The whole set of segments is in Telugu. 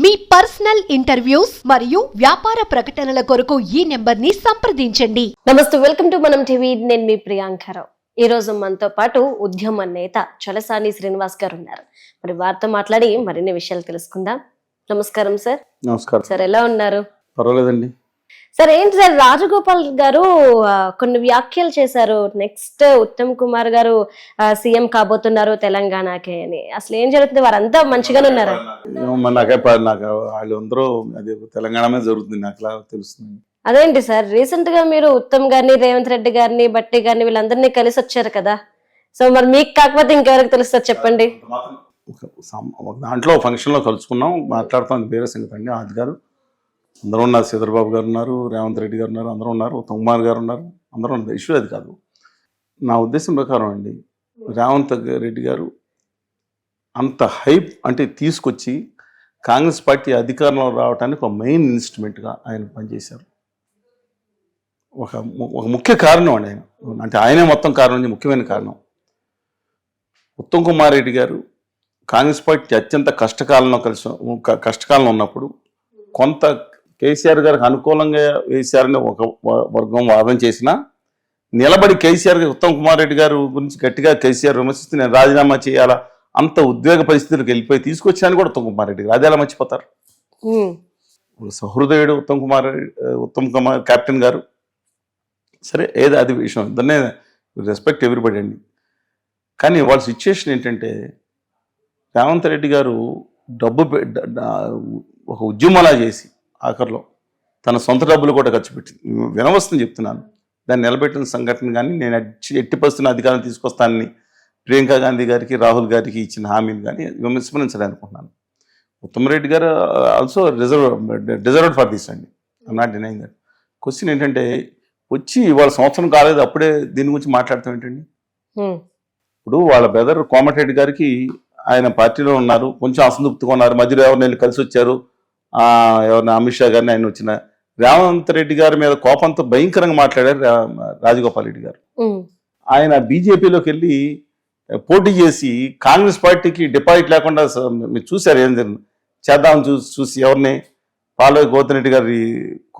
మీ పర్సనల్ ఇంటర్వ్యూస్ మరియు వ్యాపార ప్రకటనల కొరకు ఈ నెంబర్ని సంప్రదించండి. నమస్తే, వెల్కమ్ టు మనం టీవీ. నేను మీ ప్రియాంకరావు. ఈ రోజు మనతో పాటు ఉద్యమ నేత చలసాని శ్రీనివాస్ గారు ఉన్నారు. మరి వారితో మాట్లాడి మరిన్ని విషయాలు తెలుసుకుందాం. నమస్కారం సార్. నమస్కారం సార్, ఎలా ఉన్నారు? పర్వాలేదండి సార్. ఏంటి సార్, రాజగోపాల్ గారు కొన్ని వ్యాఖ్యలు చేశారు. నెక్స్ట్ ఉత్తమ్ కుమార్ గారు సీఎం కాబోతున్నారు తెలంగాణకి అని. అసలు ఏం జరుగుతుంది? వారంతా మంచిగానే ఉన్నారా? నాకు వాళ్ళందరూ అది తెలంగాణ మీద జరుగుతుంది, నాకు ఇలా తెలుస్తుంది. అదేంటి సార్, రీసెంట్ గా మీరు ఉత్తమ్ గారిని, రేవంత్ రెడ్డి గారిని, బట్టి గారిని వీళ్ళందరినీ కలిసి వచ్చారు కదా. సో మరి మీకు కాకపోతే ఇంకెవరికి తెలుస్తుంది చెప్పండి. దాంట్లో ఫంక్షన్ లో కలుసుకున్నాం, మాట్లాడుతాం, వేరే సంగతి అండి. ఆది గారు అందరూ ఉన్నారు, శ్రీధర్బాబు గారు ఉన్నారు, రేవంత్ రెడ్డి గారు ఉన్నారు, అందరూ ఉన్నారు, ఉత్తమ్ కుమార్ గారు ఉన్నారు, అందరూ ఉన్నారు. ఇష్యూ అది కాదు. నా ఉద్దేశం ప్రకారం అండి, రేవంత్ రెడ్డి గారు అంత హైప్ అంటే తీసుకొచ్చి కాంగ్రెస్ పార్టీ అధికారంలో రావడానికి ఒక మెయిన్ ఇన్స్ట్రుమెంట్గా ఆయన పనిచేశారు. ఒక ముఖ్య కారణం అండి ఆయన, అంటే ఆయనే మొత్తం కారణం, ముఖ్యమైన కారణం. ఉత్తమ్ కుమార్ రెడ్డి గారు కాంగ్రెస్ పార్టీ అత్యంత కష్టకాలంలో ఉన్నప్పుడు కొంత కేసీఆర్ గారికి అనుకూలంగా వేశారని ఒక వర్గం వాదన చేసినా, నిలబడి కేసీఆర్ ఉత్తమ్ కుమార్ రెడ్డి గారు గురించి గట్టిగా కేసీఆర్ విమర్శిస్తూ నేను రాజీనామా చేయాలా అంత ఉద్వేగ పరిస్థితులకు వెళ్ళిపోయి తీసుకొచ్చాను కూడా ఉత్తమ్ కుమార్ రెడ్డి గారు. అదేలా మర్చిపోతారు? సహృదయుడు ఉత్తమ్ కుమార్ కెప్టెన్ గారు. సరే, ఏదో అది విషయం, దాన్నే రెస్పెక్ట్ ఎవ్రీబడి అండి. కానీ వాళ్ళ సిచ్యుయేషన్ ఏంటంటే, రేవంత్ రెడ్డి గారు డబ్బు ఒక ఉద్యమలా చేసి ఆఖరిలో తన సొంత డబ్బులు కూడా ఖర్చు పెట్టింది. వినవస్తుంది చెప్తున్నాను. దాన్ని నిలబెట్టిన సంఘటన కానీ, నేను ఎట్టి పరిస్థితున్న అధికారం తీసుకొస్తానని ప్రియాంక గాంధీ గారికి, రాహుల్ గారికి ఇచ్చిన హామీని కానీ విమర్శించాలని అనుకుంటున్నాను. ఉత్తమ్ రెడ్డి గారు ఆల్సో డిజర్వ్డ్ ఫర్ దిస్ అండి. I'm not denying that. Question ఏంటంటే, వచ్చి ఇవాళ సంవత్సరం కాలేదు అప్పుడే దీని గురించి మాట్లాడతాం ఏంటండి? ఇప్పుడు వాళ్ళ బ్రదర్ కోమటిరెడ్డి గారికి ఆయన పార్టీలో ఉన్నారు, కొంచెం అసంతృప్తిగా ఉన్నారు, మధ్యలో ఎవరిని కలిసి వచ్చారు, ఎవరిని అమిత్ షా గారిని ఆయన వచ్చిన రేవంత్ రెడ్డి గారి మీద కోపంతో భయంకరంగా మాట్లాడారు రాజగోపాల్ రెడ్డి గారు. ఆయన బీజేపీలోకి వెళ్ళి పోటీ చేసి కాంగ్రెస్ పార్టీకి డిపాజిట్ లేకుండా మీరు చూశారు ఏం చేద్దామని చూసి ఎవరిని పాలవి గౌతమ్ రెడ్డి గారి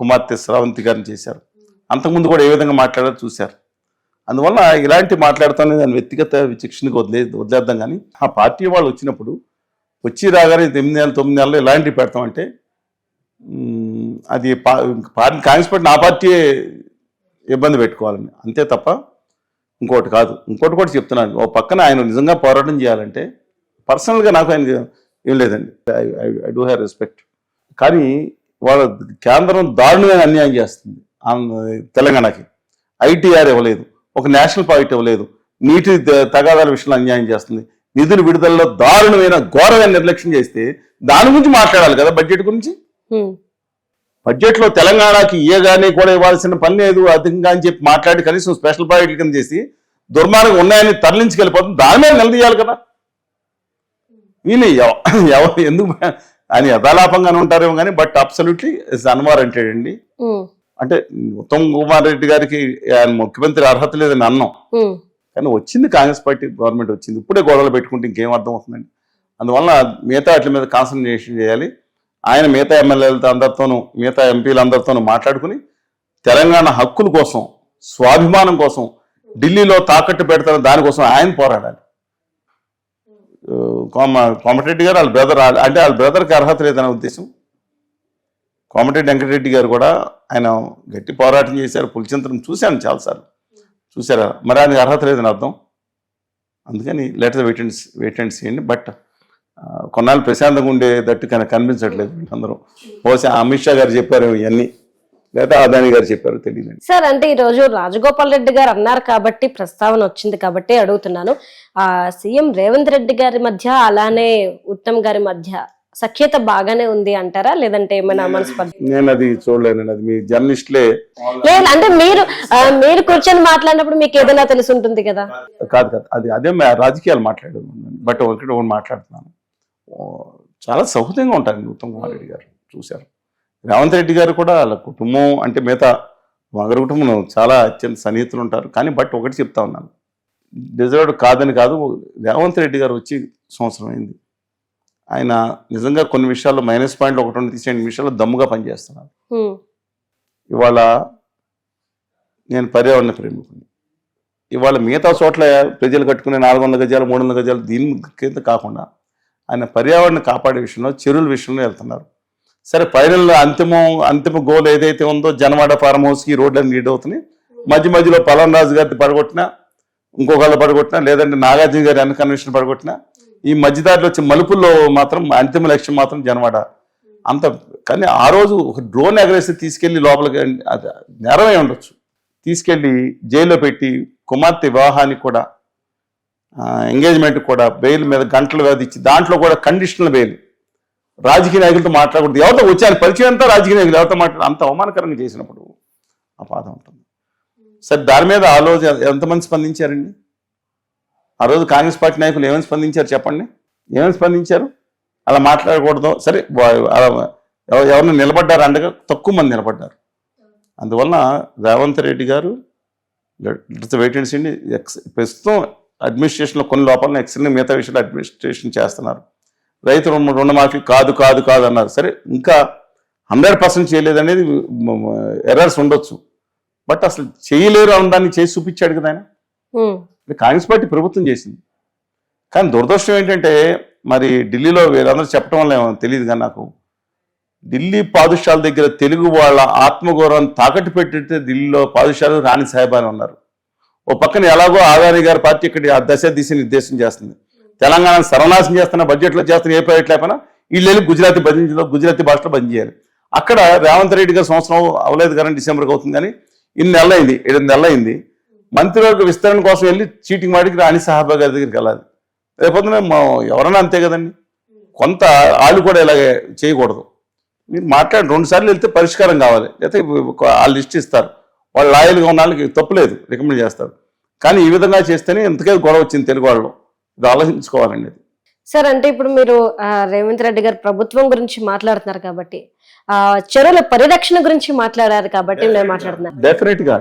కుమార్తె శ్రావంతి గారిని చేశారు. అంతకుముందు కూడా ఏ విధంగా మాట్లాడారో చూశారు. అందువల్ల ఇలాంటి మాట్లాడుతానే దాని వ్యక్తిగత విచక్షణకి వదిలేద్దాం. కానీ ఆ పార్టీ వాళ్ళు వచ్చినప్పుడు వచ్చి రాగానే 9 నెలలు ఇలాంటివి పెడతామంటే అది కాంగ్రెస్ పార్టీ ఆ పార్టీయే ఇబ్బంది పెట్టుకోవాలని, అంతే తప్ప ఇంకోటి కాదు. ఇంకోటి కూడా చెప్తున్నాను, ఓ పక్కన ఆయన నిజంగా పోరాటం చేయాలంటే పర్సనల్గా నాకు ఆయన ఏం లేదండి, ఐ డూ హ్యావ్ రెస్పెక్ట్. కానీ వాళ్ళ కేంద్రం దారుణమైన అన్యాయం చేస్తుంది తెలంగాణకి. ఐటీఆర్ ఇవ్వలేదు, ఒక నేషనల్ ప్రాజెక్ట్ ఇవ్వలేదు, నీటి తగాదాల విషయంలో అన్యాయం చేస్తుంది, నిధుల విడుదలలో దారుణమైన ఘోరమైన నిర్లక్ష్యం చేస్తే దాని గురించి మాట్లాడాలి కదా. బడ్జెట్ గురించి, బడ్జెట్ లో తెలంగాణకి ఇయ్యగానే కూడా ఇవ్వాల్సిన పని లేదు అధికంగా అని చెప్పి మాట్లాడి కనీసం స్పెషల్ ప్రాజెక్టుల కింద చేసి దుర్మార్గం ఉన్నాయని తరలించుకెళ్ళిపోతుంది. దాని మీద నిలదీయాలి కదా. వీళ్ళు ఎవరు ఎందుకు అని యథాలాపంగానే ఉంటారేమో కానీ, బట్ అబ్సల్యూట్లీ ఇట్స్ అన్వారంటెడ్ అండి. అంటే ఉత్తమ్ కుమార్ రెడ్డి గారికి ఆయన ముఖ్యమంత్రి అర్హత లేదని అన్నాం, కానీ వచ్చింది కాంగ్రెస్ పార్టీ గవర్నమెంట్ వచ్చింది. ఇప్పుడే గొడవలు పెట్టుకుంటే ఇంకేం అర్థం అవుతుందండి? అందువల్ల మిగతా వాటి మీద కాన్సన్ట్రేషన్ చేయాలి. ఆయన మిగతా ఎమ్మెల్యేలతో అందరితోనూ, మిగతా ఎంపీలందరితోనూ మాట్లాడుకుని తెలంగాణ హక్కుల కోసం, స్వాభిమానం కోసం ఢిల్లీలో తాకట్టు పెడతారు, దానికోసం ఆయన పోరాడాలి. కోమటిరెడ్డి గారు వాళ్ళ బ్రదర్, అంటే వాళ్ళ బ్రదర్కి అర్హత లేదనే ఉద్దేశం. కోమటిరెడ్డి వెంకటరెడ్డి గారు కూడా ఆయన గట్టి పోరాటం చేశారు. పులిచింతరం చూశాను చాలాసార్లు, చూసారా? మరి ఆయనకి అర్హత లేదని అర్థం. అందుకని లెటర్ వెయిట్ అండ్ సీ అండి. బట్ కొన్నాళ్ళు ప్రశాంతంగా ఉండేటట్టు కనిపించట్లేదు అందరూ. బహుశా అమిత్ షా గారు చెప్పారు ఇవన్నీ, లేదా అదాని గారు చెప్పారు, తెలియదండి సార్. అంటే ఈ రోజు రాజగోపాల్ రెడ్డి గారు అన్నారు కాబట్టి, ప్రస్తావన వచ్చింది కాబట్టి అడుగుతున్నాను. సీఎం రేవంత్ రెడ్డి గారి మధ్య, అలానే ఉత్తమ్ గారి మధ్య సఖ్యత బాగానే ఉంది అంటారా, లేదంటే ఏమైనా మనస్పర్ధ? నేను అది చూడలేనండి, అది మీ జర్నలిస్టులే. లేదు అంటే మీరు కూర్చొని మాట్లాడినప్పుడు మీకు ఏదైనా తెలిసి ఉంటుంది కదా. కాదు, అదే రాజకీయాలు మాట్లాడేది. బట్ ఒకటి మాట్లాడుతున్నాను, చాలా సౌహృదంగా ఉంటారండి ఉత్తమ్ కుమార్ రెడ్డి గారు. చూశారు రేవంత్ రెడ్డి గారు కూడా వాళ్ళ కుటుంబం అంటే మిగతా మగర కుటుంబం చాలా అత్యంత సన్నిహితులు ఉంటారు. కానీ బట్ ఒకటి చెప్తా ఉన్నాను, డిజర్వ్డ్ కాదని కాదు, రేవంత్ రెడ్డి గారు వచ్చి సంవత్సరం అయింది. ఆయన నిజంగా కొన్ని విషయాల్లో మైనస్ పాయింట్లు ఒకటి రెండు తీసేయండి విషయాల్లో దమ్ముగా పనిచేస్తున్నారు. ఇవాళ నేను పర్యావరణ ప్రేమికుని. ఇవాళ మిగతా చోట్ల ప్రజలు కట్టుకునే 400 గజాలు 300 గజాలు దీని కింద కాకుండా ఆయన పర్యావరణ కాపాడే విషయంలో చెరువుల విషయంలో వెళ్తున్నారు. సరే ఫైనల్ అంతిమ గోల్ ఏదైతే ఉందో జనవాడ ఫార్మ్ హౌస్కి రోడ్లన్నీ లీడ్ అవుతున్నాయి. మధ్యలో పలన్ రాజు గారిని పడగొట్టినా ఇంకొకళ్ళు పడగొట్టినా లేదంటే నాగార్జున గారి అన్కన్వెన్షన్ పడగొట్టినా ఈ మధ్యదారిలో వచ్చే మలుపుల్లో మాత్రం అంతిమ లక్ష్యం మాత్రం జనవాడ అంత. కానీ ఆ రోజు ఒక డ్రోన్ ఎగరేసి తీసుకెళ్లి లోపలికి నేరమే ఉండొచ్చు తీసుకెళ్లి జైల్లో పెట్టి కుమార్తె వివాహానికి కూడా ఎంగేజ్మెంట్ కూడా బెయిల్ మీద గంటలు వ్యవధి ఇచ్చి దాంట్లో కూడా కండిషనల్ బెయిల్. రాజకీయ నాయకులతో మాట్లాడకూడదు, ఎవరితో వచ్చారు పరిచయం అంతా రాజకీయ నాయకులు ఎవరితో మాట్లాడు అంత అవమానకరంగా చేసినప్పుడు ఆ బాధ ఉంటుంది. సరే దాని మీద ఆ రోజు ఎంతమంది స్పందించారండి? ఆ రోజు కాంగ్రెస్ పార్టీ నాయకులు ఏమని స్పందించారు చెప్పండి? ఏమని స్పందించారు? అలా మాట్లాడకూడదు. సరే ఎవరిని నిలబడ్డారు అండగా తక్కువ మంది నిలబడ్డారు. అందువలన రేవంత్ రెడ్డి గారు వెయిట్ అండ్ సీ ప్రస్తుతం అడ్మినిస్ట్రేషన్లో కొన్ని లోపాలను ఎక్సెల్ మిగతా విషయాలు అడ్మినిస్ట్రేషన్ చేస్తున్నారు. రైతు రుణమాఫీ కాదు కాదు కాదు అన్నారు. సరే ఇంకా 100% చేయలేదనేది ఎర్రర్స్ ఉండొచ్చు, బట్ అసలు చేయలేరు అనడాన్ని చేసి చూపించాడు కదా ఆయన. కాంగ్రెస్ పార్టీ ప్రభుత్వం చేసింది. కానీ దురదృష్టం ఏంటంటే మరి ఢిల్లీలో వీళ్ళందరూ చెప్పడం వల్ల ఏమో తెలియదు కానీ నాకు ఢిల్లీ పాదుషాల దగ్గర తెలుగు వాళ్ళ ఆత్మగౌరవాన్ని తాకట్టు పెట్టితే ఢిల్లీలో పాదుషాలు రాణి సాహెబాని ఉన్నారు. ఓ పక్కన ఎలాగో ఆదాని గారి పార్టీ ఇక్కడ ఆ దిశ నిర్దేశం చేస్తుంది. తెలంగాణ సర్వనాశం చేస్తున్న బడ్జెట్లో చేస్తున్న ఏ ప్రాజెక్ట్ లేకపోయినా వీళ్ళు వెళ్ళి గుజరాతీ భాషలో బంద్ చేయాలి. అక్కడ రేవంత్ రెడ్డి గారు సంవత్సరం అవలేదు కానీ డిసెంబర్కి అవుతుంది కానీ 7 నెలలు అయింది. మంత్రివర్గ విస్తరణ కోసం వెళ్ళి చీటింగ్ వాడికి రాణి సాహెబా గారి దగ్గరికి వెళ్ళాలి. రేపొద్దున ఎవరైనా అంతే కదండి. కొంత వాళ్ళు కూడా ఇలాగే చేయకూడదు. మీరు మాట్లాడి 2 సార్లు వెళ్తే పరిష్కారం కావాలి. లేకపోతే వాళ్ళు లిస్ట్ ఇస్తారు, వాళ్ళు లాయల్గా ఉన్న వాళ్ళకి తప్పులేదు రికమెండ్ చేస్తారు. కానీ ఈ విధంగా చేస్తేనే ఎంతకే గొడవ వచ్చింది తెలుగు వాళ్ళు. ఇది ఆలోచించుకోవాలండి. సార్ అంటే ఇప్పుడు మీరు రేవంత్ రెడ్డి గారు ప్రభుత్వం గురించి మాట్లాడుతున్నారు కాబట్టి చెరువుల పరిరక్షణ గురించి మాట్లాడారు కాబట్టి నేను మాట్లాడుతున్నాను. డెఫినెట్ గా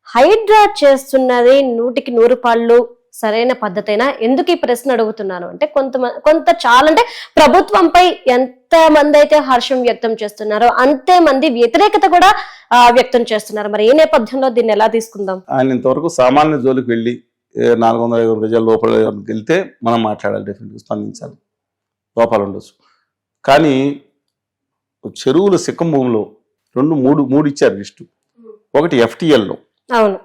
హైడ్రా చేస్తున్నది 100కి 100 పాళ్ళు సరైన పద్ధతైనా? ఎందుకు ఈ ప్రశ్న అడుగుతున్నాను అంటే కొంత చాలా అంటే ప్రభుత్వంపై ఎంత మంది అయితే హర్షం వ్యక్తం చేస్తున్నారో అంతే మంది వ్యతిరేకత కూడా వ్యక్తం చేస్తున్నారు. మరి ఏ నేపథ్యంలో దీన్ని ఎలా తీసుకుందాం? ఆయన ఇంతవరకు సామాన్య జోలికి వెళ్ళి 450 గజాల లోపల వెళ్తే మనం మాట్లాడాలి, డెఫినెట్గా స్పందించాలి, లోపాలు ఉండొచ్చు. కానీ చెరువుల సిక్కం భూమిలో మూడు ఇచ్చారు లిస్టు. ఒకటి ఎఫ్టీఎల్లో, అవును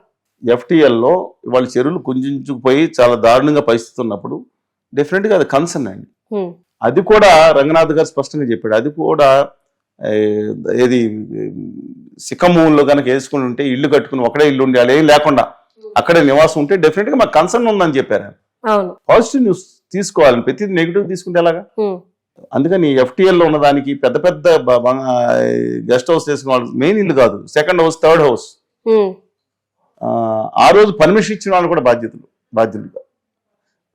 ఎఫ్టీఎల్లో వాళ్ళ చెరువులు కుంచుకుపోయి చాలా దారుణంగా పరిస్థితి ఉన్నప్పుడు డెఫినెట్గా అది కన్సర్న్ అండి. అది కూడా రంగనాథ్ గారు స్పష్టంగా చెప్పాడు. అది కూడా ఏది సిక్కమూల్లో కనుక వేసుకుని ఉంటే ఇల్లు కట్టుకుని ఒకడే ఇల్లు ఉండి అలా ఏం లేకుండా అక్కడే నివాసం ఉంటే డెఫినెట్గా మాకు కన్సర్న్ ఉందని చెప్పారు. పాజిటివ్ న్యూస్ తీసుకోవాలని, ప్రతి నెగిటివ్ తీసుకుంటే ఎలాగా? అందుకని ఎఫ్టీఎల్లో ఉన్న దానికి పెద్ద పెద్ద గెస్ట్ హౌస్ చేసుకున్న వాళ్ళు మెయిన్ ఇల్లు కాదు, సెకండ్ హౌస్, థర్డ్ హౌస్. ఆ రోజు పర్మిషన్ ఇచ్చిన వాళ్ళు కూడా బాధ్యులుగా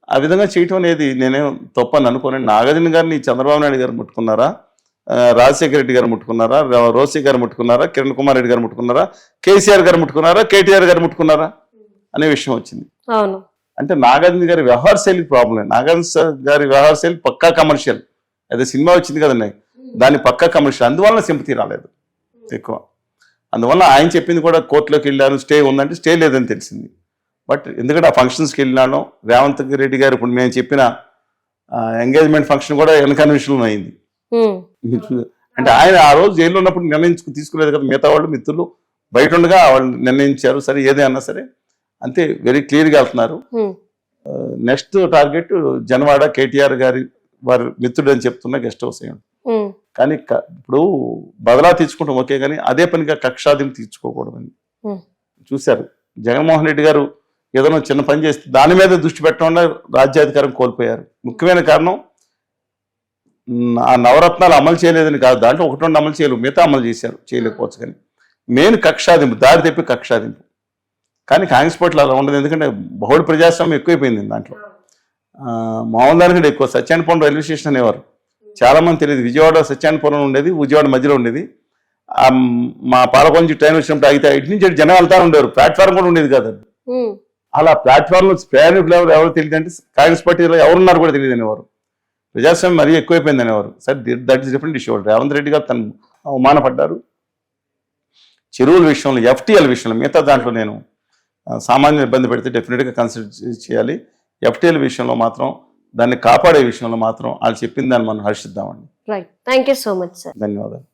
ఆ విధంగా చేయటం అనేది నేనేం తప్పని అనుకోనండి. నాగార్జున గారిని చంద్రబాబు నాయుడు గారు ముట్టుకున్నారా, రాజశేఖర రెడ్డి గారు ముట్టుకున్నారా, రోసి గారు ముట్టుకున్నారా, కిరణ్ కుమార్ రెడ్డి గారు ముట్టుకున్నారా, కేసీఆర్ గారు ముట్టుకున్నారా, కేటీఆర్ గారు ముట్టుకున్నారా అనే విషయం వచ్చింది. అంటే నాగార్జున గారి వ్యవహార శైలి ప్రాబ్లం. నాగార్జున గారి వ్యవహార శైలి పక్కా కమర్షియల్. అదే సినిమా వచ్చింది కదండి, దాని పక్కా కమర్షియల్. అందువల్ల సింపతి రాలేదు ఎక్కువ. అందువల్ల ఆయన చెప్పింది కూడా కోర్టులోకి వెళ్ళాను, స్టే ఉందంటే స్టే లేదని తెలిసింది. బట్ ఎందుకంటే ఆ ఫంక్షన్స్కి వెళ్ళినాను, రేవంత్ రెడ్డి గారు ఇప్పుడు మేము చెప్పిన ఎంగేజ్మెంట్ ఫంక్షన్ కూడా ఎన్కన్వెన్షన్ అయింది. అంటే ఆయన ఆ రోజు జైల్లో ఉన్నప్పుడు తీసుకోలేదు కదా, మిగతా వాళ్ళు మిత్రులు బయట ఉండగా వాళ్ళు నిర్ణయించారు. సరే ఏదే అన్నా సరే అంతే, వెరీ క్లియర్గా వెళ్తున్నారు. నెక్స్ట్ టార్గెట్ జనవాడ కేటీఆర్ గారి వారి మిత్రుడు అని చెప్తున్న గెస్ట్ హౌస్ అయ్యండి. కానీ ఇప్పుడు బదలా తీర్చుకుంటాం ఓకే, కానీ అదే పనిగా కక్షాదిని తీర్చుకోకూడదని చూశారు. జగన్మోహన్ రెడ్డి గారు ఏదైనా చిన్న పని చేస్తే దాని మీద దృష్టి పెట్టకుండా రాజ్యాధికారం కోల్పోయారు. ముఖ్యమైన కారణం ఆ నవరత్నాలు అమలు చేయలేదని కాదు, దాంట్లో 1-2 అమలు చేయలేదు, మిగతా అమలు చేశారు, చేయలేకపోవచ్చు. కానీ మెయిన్ కక్షాదింపు, దారి తెప్పి కక్షాదింపు. కానీ కాంగ్రెస్ పార్టీలో అలా ఉండదు, ఎందుకంటే బహుళ ప్రజాస్వామ్యం ఎక్కువైపోయింది దాంట్లో. మామూలు దానికంటే ఎక్కువ. సత్యానపురం రైల్వే స్టేషన్ అనేవారు, చాలా మంది తెలియదు. విజయవాడ సత్యానపురం ఉండేది, విజయవాడ మధ్యలో ఉండేది. మా పాలకొంచి ట్రైన్ వచ్చినప్పుడు అయితే ఇటు నుంచి జనం వెళ్తా ఉండేవారు, ప్లాట్ఫామ్ కూడా ఉండేది కాదు. అలా ప్లాట్ఫామ్ లో ప్రయాణికులు ఎవరు తెలియదు అంటే కాంగ్రెస్ పార్టీలో ఎవరున్నారు కూడా తెలియదు అనేవారు. ప్రజాస్వామ్యం మరీ ఎక్కువైపోయింది అనేవారు. సరే that is different issue. Revanth Reddy గారు తను అవమానపడ్డారు. చెరువుల విషయంలో, ఎఫ్టీఎల్ విషయంలో, మిగతా దాంట్లో నేను సామాన్య ఇబ్బంది పెడితే డెఫినెట్గా కన్సిడర్ చేయాలి. ఎఫ్టీఎల్ విషయంలో మాత్రం, దాన్ని కాపాడే విషయంలో మాత్రం వాళ్ళు చెప్పిన దాన్ని మనం హర్షిద్దామండి. Right, thank you so much sir. ధన్యవాదాలు.